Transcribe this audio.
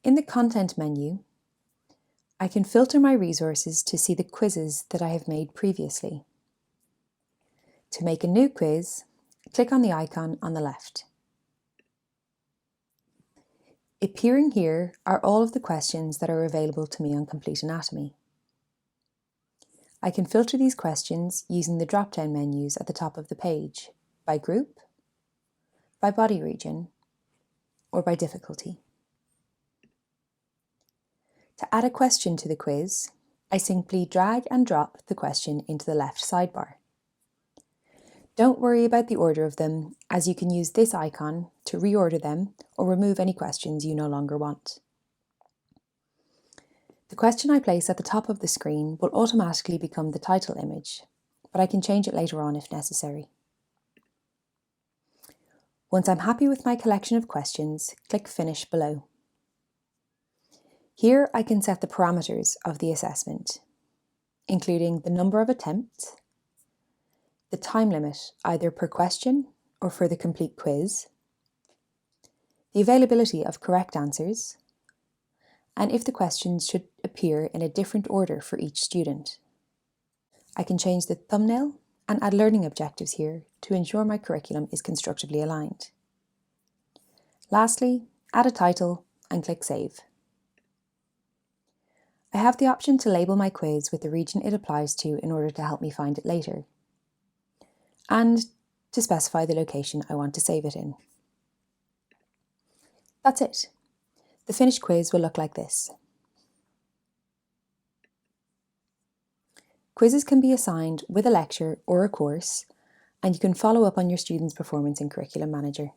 In the Content menu, I can filter my resources to see the quizzes that I have made previously. To make a new quiz, click on the icon on the left. Appearing here are all of the questions that are available to me on Complete Anatomy. I can filter these questions using the drop-down menus at the top of the page, by group, by body region, or by difficulty. To add a question to the quiz, I simply drag and drop the question into the left sidebar. Don't worry about the order of them, as you can use this icon to reorder them or remove any questions you no longer want. The question I place at the top of the screen will automatically become the title image, but I can change it later on if necessary. Once I'm happy with my collection of questions, click Finish below. Here I can set the parameters of the assessment, including the number of attempts, the time limit either per question or for the complete quiz, the availability of correct answers, and if the questions should appear in a different order for each student. I can change the thumbnail and add learning objectives here to ensure my curriculum is constructively aligned. Lastly, add a title and click Save. I have the option to label my quiz with the region it applies to in order to help me find it later, and to specify the location I want to save it in. That's it. The finished quiz will look like this. Quizzes can be assigned with a lecture or a course, and you can follow up on your students' performance in Curriculum Manager.